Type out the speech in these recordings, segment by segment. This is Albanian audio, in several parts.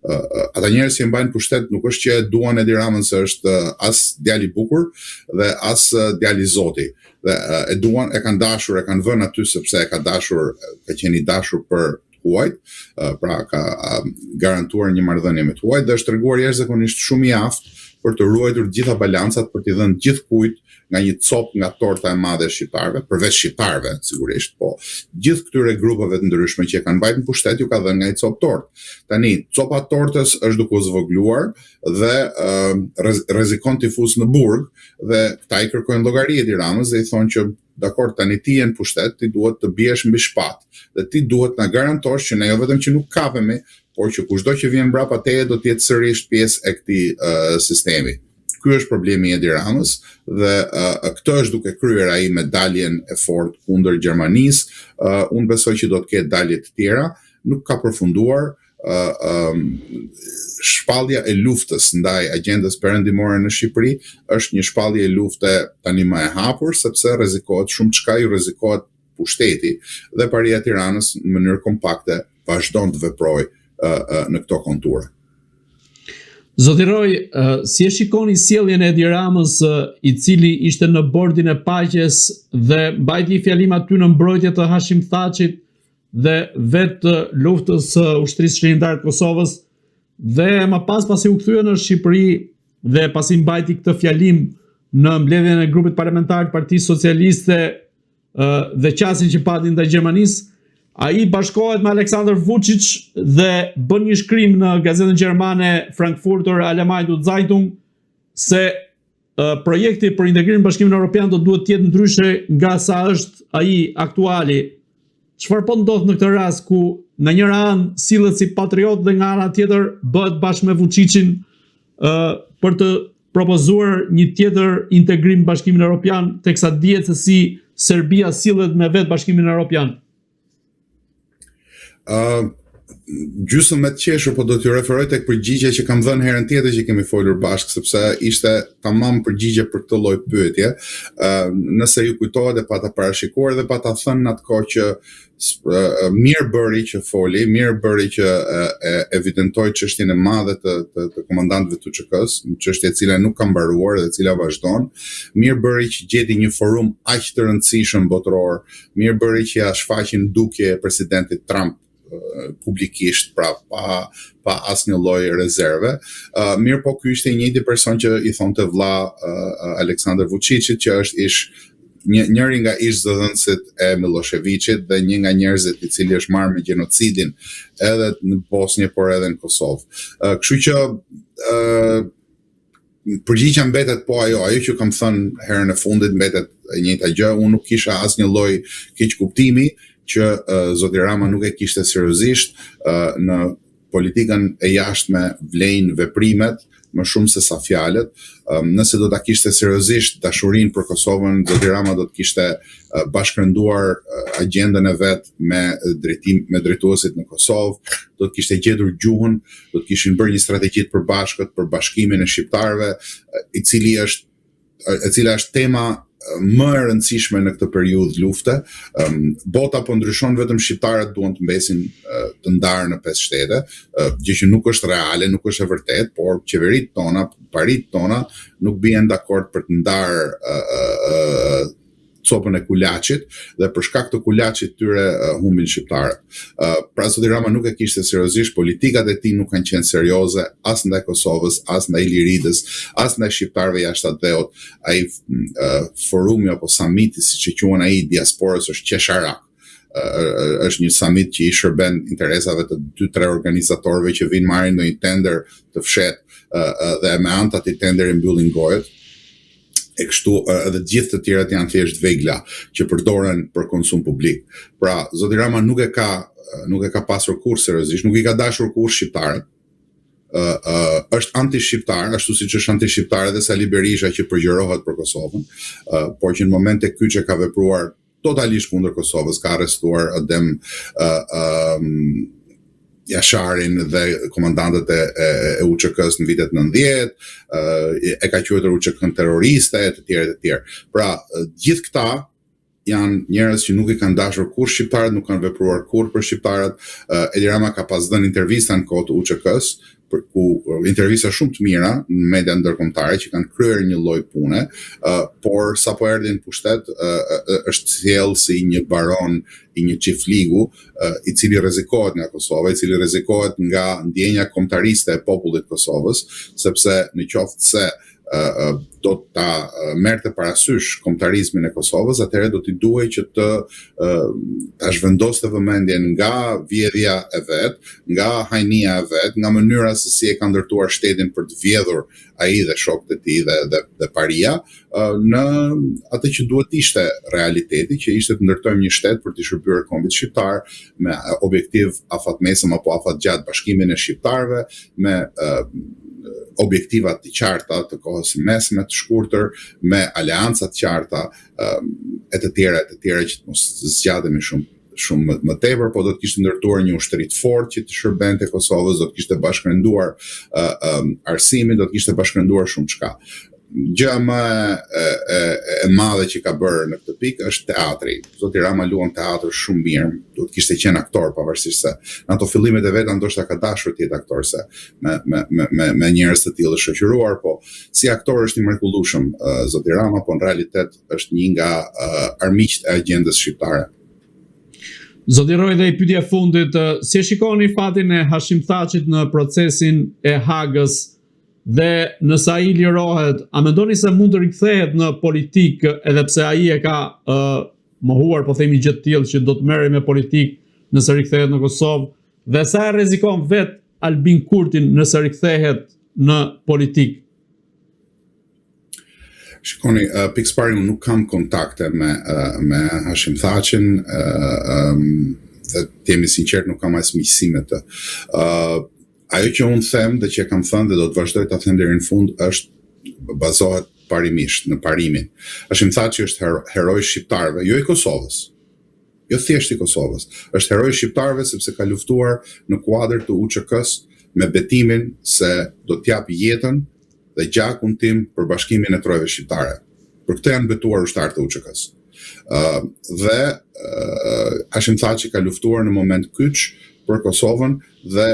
ata njerëz që mbajnë pushtet nuk është që duan Edi Ramën se është as djali i bukur dhe as djali i Zoti. Dhe e duan, e kanë dashur, e kanë vënë aty sepse e ka dashur, ka qenë i dashur për huajt, pra ka garantuar një marrëdhënie me huajt dhe është treguar jashtëzakonisht shumë i aftë për të ruajtur gjitha balancat, për t'i dhënë gjithkujt nga një copë nga torta e madhe e shqiptarëve, përveç shqiptarëve sigurisht, po gjithë këtyre grupeve të ndryshme që e kanë mbajtur në pushtet ju ka dhënë nga një copë tortë. Tani copa e tortës është duke u zvogluar dhe rrezikon të fusë në burg dhe këta i kërkojnë llogari Edi Ramës dhe i thonë që dakor, tani ti je në pushtet, ti duhet të biesh mbi shpatë dhe ti duhet na garantosh që ne jo vetëm që nuk kapemi, por që kushdo që vjen mbrapa teje do të jetë sërish pjesë e këtij sistemi. Ky është problemi i Edi Ramës dhe këtë është duke kryer ai me daljen e fortë kundër Gjermanisë. Unë besoj që do të ketë dalje të tjera, nuk ka përfunduar. Shpallja e luftës ndaj agjendës perëndimore në Shqipëri është një shpallje e lufte tani më e hapur sepse rrezikohet shumë çka, ju rrezikohet pushteti dhe Paria e Tiranës në mënyrë kompakte vazhdon të veprojë në këto konture. Zoti Roy, si e shikoni sjelljen e Edi Ramës, i cili ishte në bordin e paqes dhe mbajti fjalim aty në mbrojtje të Hashim Thachit dhe vetë luftës ushtrisë shëndetare të Kosovës dhe më pas pasi u kthye në Shqipëri dhe pasi mbajti këtë fjalim në mbledhjen e grupit parlamentar të Partisë Socialiste dhe qasin që pati ndaj Gjermanisë, ai bashkohet me Aleksandar Vučić dhe bën një shkrim në gazetën gjermane Frankfurter Allgemeine Zeitung se projekti për integrimin në Bashkimin Evropian do duhet të jetë ndryshe nga sa është ai aktuali. Çfarë po ndodh në këtë rast ku nga njëra anë sillet si patriot dhe nga ana tjetër bëhet bashkë me Vučićin për të propozuar një tjetër integrim në Bashkimin Evropian, teksa dihet se si Serbia sillet me vetë Bashkimin Evropian? Gjysmë me të qeshur, po do t'ju referoj tek përgjigje që kam dhënë herën tjetër që kemi folur bashkë, sepse ishte tamam përgjigje për këtë lloj pyetje. Nëse ju kujtohet e pata parashikuar dhe pata thënë në atë kohë që mirë bëri që foli, mirë bëri që evidentoi çështjen e madhe të komandantëve të TÇK-s, një çështje e cila nuk ka mbaruar dhe e cila vazhdon. Mirë bëri që gjeti një forum aq të rëndësishëm botëror, mirë bëri që ja shfaqi ndukje presidentit Trump publikisht, pra pa asnjë lloj rezerve. Mirë po ky ishte i njëjti person që i thonte vlla Aleksandar Vučićit, që është njëri nga ish-zëdhënësit e Miloševićit dhe një nga njerëzit i cili është marrë me gjenocidin edhe në Bosnjë por edhe në Kosovë. Kështu që përgjigja mbetet po ajo që kam thënë herën e fundit, mbetet e njëjta gjë. Unë nuk kisha asnjë lloj keq kuptimi që zoti Rama nuk e kishte seriozisht. Në politikën e jashtme vlejnë veprimet më shumë se sa fjalët. Nëse do ta kishte seriozisht dashurinë për Kosovën, zoti Rama do të kishte bashkërenduar agjendën e vet me drejtuesit në Kosovë, do të kishte gjetur gjuhën, do të kishin bërë një strategji të përbashkët për bashkimin e shqiptarëve, e cila është tema më e rëndësishme në këtë periudhë lufte. Bota po ndryshon, vetëm shqiptarët duan të mbesin të ndarë në 5 shtete, gjë që nuk është reale, nuk është e vërtet, por qeveritë tona, paritë tona nuk bien dakord për të ndarë copën e kulaçit dhe për shkak të kulaçit tyre humbin shqiptarët. Pra zoti Rama nuk e kishte seriozisht, politikat e tij nuk kanë qenë serioze as ndaj Kosovës, as ndaj Liridës, as ndaj shqiptarëve jashtë ateut. Ai forumi apo summiti, siç e quhen ai, diasporës është qesharak. Është një summit që i shërben interesave të 2-3 organizatorëve që vinë marrin ndonjë tender të fshehtë dhe me anë të atij tenderi mbyllin gojët. E kështu edhe gjithë të tjerat janë thjesht vegla që përdoren për konsum publik. Pra, zoti Rama nuk e ka pasur kurrë seriozisht, nuk i ka dashur kurrë shqiptarët. Është anti-shqiptar, ashtu siç është anti-shqiptar edhe Sali Berisha që përgjërohet për Kosovën, por që në momente kyçe ka vepruar totalisht kundër Kosovës, ka arrestuar Adem Jasharin dhe komandantët e UÇK-s në vitet 90, e ka quajtur UÇK-n terroriste e të tjerë. Pra, gjithë këta janë njerëz që nuk i kanë dashur kur shqiptarët, nuk kanë vepruar kur për shqiptarët. Edi Rama ka pas dhënë intervista në kohë të UÇK-s, ku intervista shumë të mira në media ndërkombëtare që kanë kryer një lloj pune, por sapo erdhi në pushtet është sjell si një baron i një çiftligu i cili rrezikohet nga Kosova, i cili rrezikohet nga ndjenja kombëtariste e popullit të Kosovës, sepse në qoftë se do ta merrte parasysh kombëtarizmin e Kosovës, atëherë do t'i duhej që ta zhvendoste vëmendjen nga vjedhja e vet, nga hajnia e vet, nga mënyra se si e ka ndërtuar shtetin për të vjedhur ai dhe shokët e tij dhe paria, në atë që duhet ishte realiteti, që ishte të ndërtojmë një shtet për të shërbyer kombit shqiptar me objektiv afatmesëm apo afatgjatë bashkimin e shqiptarëve, me objektivat të qarta të kohës së mesme të shkurtër, me aleanca të qarta, e të tjera që të mos zgjatemi shumë më tepër, po do të kishte ndërtuar një ushtri të fortë që të shërbente Kosovës, do të kishte bashkërenduar arsimin, do të kishte bashkërenduar shumë çka. Gjëja më e madhe që ka bërë në këtë pikë është teatri. Zoti Rama luan teatr shumë mirë, duhet kishte qenë aktor, pavarësisht se në ato fillimet e veta ndoshta ka dashur të jetë aktor, se me njerëz të tillë shoqëruar, po si aktor është i mrekullueshëm zoti Rama, po në realitet është një nga armiqtë e agjendës shqiptare. Zoti Roj, dhe i pyetja e fundit, si e shikoni fatin e Hashim Thaqit në procesin e Hagës? Dhe nëse ai lirohet, a mendoni se mund të rikthehet në politikë, edhe pse ai e ka mohuar, po themi gjë të tillë që do të merrej me politikë nëse rikthehet në Kosovë, dhe sa e rrezikon vet Albin Kurtin nëse rikthehet në politikë? Shikoni, pikë pari unë nuk kam kontakte me Hashim Thaqin, dhe të jemi sinqert nuk kam as miqësi me të. Ajo që unë them dhe që kam thënë dhe do të vazhdoj ta them deri në fund është bazohet parimisht në parimin. Hashim Thaçi është heroj shqiptarëve, jo i Kosovës. Jo thjesht i Kosovës. Është heroj shqiptarëve sepse ka luftuar në kuadër të UÇK-s me betimin se do t'jap jetën dhe gjakun tim për bashkimin e trojve shqiptare. Për këtë janë betuar ushtarët e UÇK-s. Hashim Thaçi ka luftuar në moment kyç për Kosovën dhe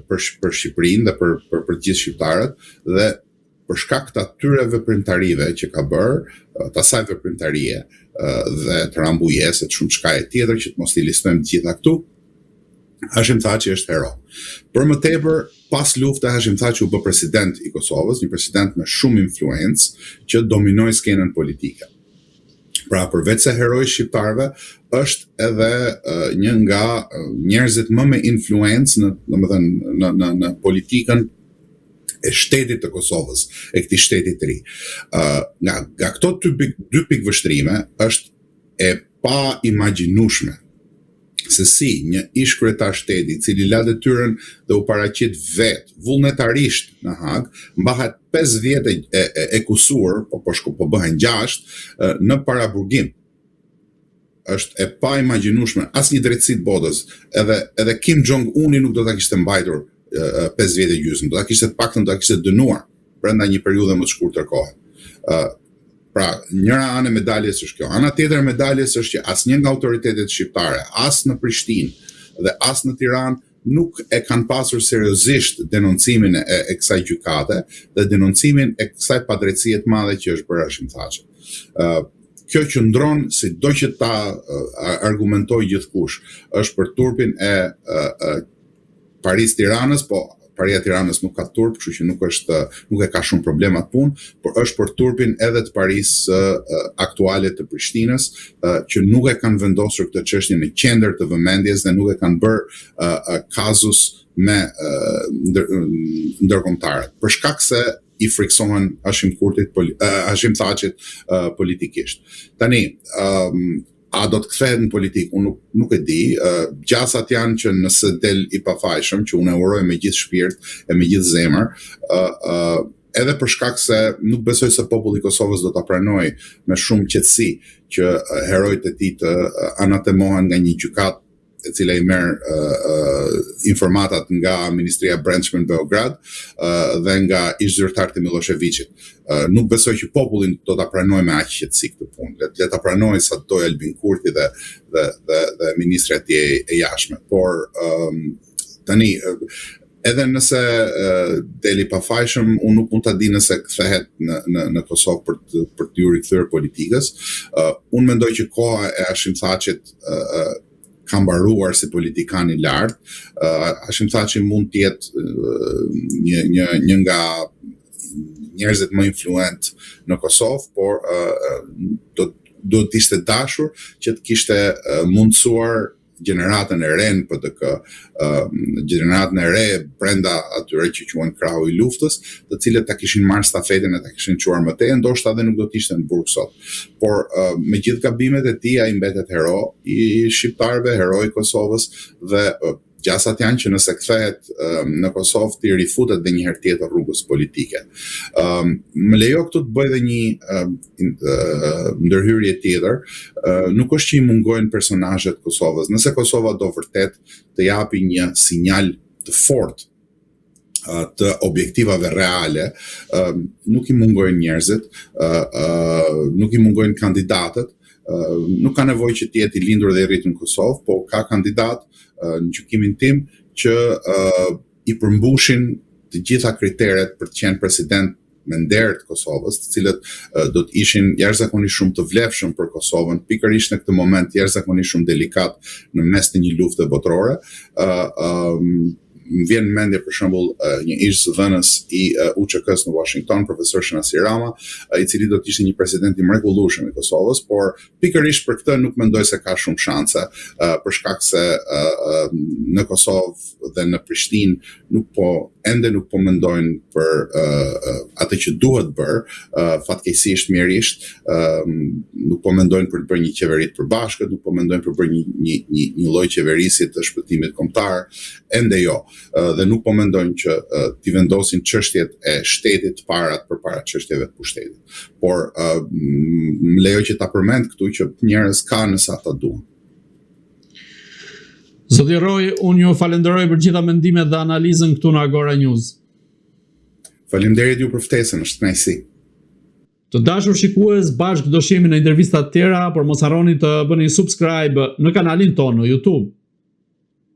për Shqipërinë dhe për të gjithë shqiptarët, dhe për shkak të atyre veprimtarive që ka bërë, të asaj veprimtarie dhe të rambujeset shumë çka e tjetër që të mos i listojmë të gjitha këtu, Hashim Thaçi është hero. Për më tepër, pas luftës Hashim Thaçi u bë president i Kosovës, një president me shumë influencë që dominoi skenën politike. Pra përveç se heroi shqiptarëve, është edhe një nga njerëzit më me influencë në politikën e shtetit të Kosovës, e këtij shteti të ri. Nga këto dy pikë vështrime është e pa imagjinueshme se si një ish kryetar shteti i cili la detyrën dhe u paraqit vet vullnetarisht në Hag, mbahet 5 vjet e kusur, po bëhen 6 në paraburgim. Është e pa imagjinueshme, asnjë drejtësi të botës, edhe Kim Jong-uni nuk do ta kishte mbajtur 5 vjet e gjysmë, do ta kishte të paktën do ta kishte dënuar brenda një periudhe më të shkurtër kohe. Pra, njëra anë e medaljes është kjo. Ana tjetër e medaljes është që asnjë nga autoritetet shqiptare, as në Prishtinë dhe as në Tiranë, nuk e kanë pasur seriozisht denoncimin e kësaj gjykate dhe denoncimin e kësaj padrejtësie të madhe që është bërë Hashim Thaçi. Kjo qëndron, sido që ta argumentoj gjithkush, është për turpin e Paris Tiranës, po Paria Tiranës nuk ka turp, kështu që nuk e ka shumë problema të punë, por është për turpin edhe të Paris aktuale të Prishtinës, që nuk e kanë vendosur këtë çështje në qendër të vëmendjes dhe nuk e kanë bërë kazus me ndërkombëtarët. Për shkak se i friksohen Hashim Thaçit politikisht. Tani, a do të kthehet në politikë? Unë nuk e di. Gjasat janë që nëse del i pafajshëm, që unë e uroj me gjithë shpirt e me gjithë zemër, edhe për shkak se nuk besoj se populli i Kosovës do ta pranojë me shumë qetësi që herojtë e tij të anatemohen nga një gjykatë e cila i merr informatat nga Ministria e Brendshme në Beograd dhe nga ish-zyrtarët e Miloševićit. Nuk besoj që popullin do ta pranojë me aq qetësi këtë punë. Le ta pranojë sa do Albin Kurti dhe ministri e e jashtme. Por tani edhe nëse deli pafajshëm, unë nuk mund ta di nëse kthehet në Kosovë për t'ju rikthyer politikës. Unë mendoj që koha e Hashim Thaçit ka mbaruar si politikan i lartë. Hashim Thaçi mund të jetë një nga njerëzit më influent në Kosovë, por do të ishte dashur që të kishte mundësuar gjeneratën e re në PDK, gjeneratën e re brenda atyre që quhen krahu i luftës, të cilët ta kishin marrë stafetën e ta kishin çuar më tej, ndoshta edhe nuk do të ishte në burg sot. Por me gjithë gabimet e tij ai mbetet hero i shqiptarëve, hero i Kosovës dhe gjasat janë që nëse kthehet në Kosovë të rifutet edhe një herë tjetër rrugës politike. Më lejo këtu të bëj edhe një ndërhyrje tjetër. Nuk është që i mungojnë personazhet Kosovës. Nëse Kosova do vërtet të japi një sinjal të fortë të objektivave reale, nuk i mungojnë njerëzit, nuk i mungojnë kandidatët. Nuk ka nevojë që të jetë i lindur dhe i rritur në Kosovë, po ka kandidat në gjykimin tim që i përmbushin të gjitha kriteret për të qenë president me nder të Kosovës, të cilët do të ishin jashtëzakonisht shumë të vlefshëm për Kosovën, pikërisht në këtë moment jashtëzakonisht shumë delikat në mes të një lufte botërore. Më vjen në mendje për shembull një ish-dhënës i UÇK-s në Washington, profesor Shanasi Rama, i cili do të ishte një president i mrekullueshëm i Kosovës, por pikërisht për këtë nuk mendoj se ka shumë shanse, për shkak se në Kosovë dhe në Prishtinë ende nuk po mendojnë për atë që duhet bërë, fatkeqësisht mirisht, nuk po mendojnë për të bërë një qeveri të përbashkët, nuk po mendojnë për të bërë një lloj qeverisie të shpëtimit kombëtar, ende jo. Dhe nuk po mendojnë që t'i vendosin çështjet e shtetit parat përpara çështjeve të pushtetit. Por më lejo që ta përmend këtu që njerëz kanë sa ata duan. Zoti Roy, unë ju falenderoj për gjitha mendimet dhe analizën këtu në Agora News. Faleminderit ju për ftesën, është kënaqësi. Të dashur shikues, bashkë do shihemi në intervista të tjera, por mos harroni të bëni subscribe në kanalin tonë në YouTube.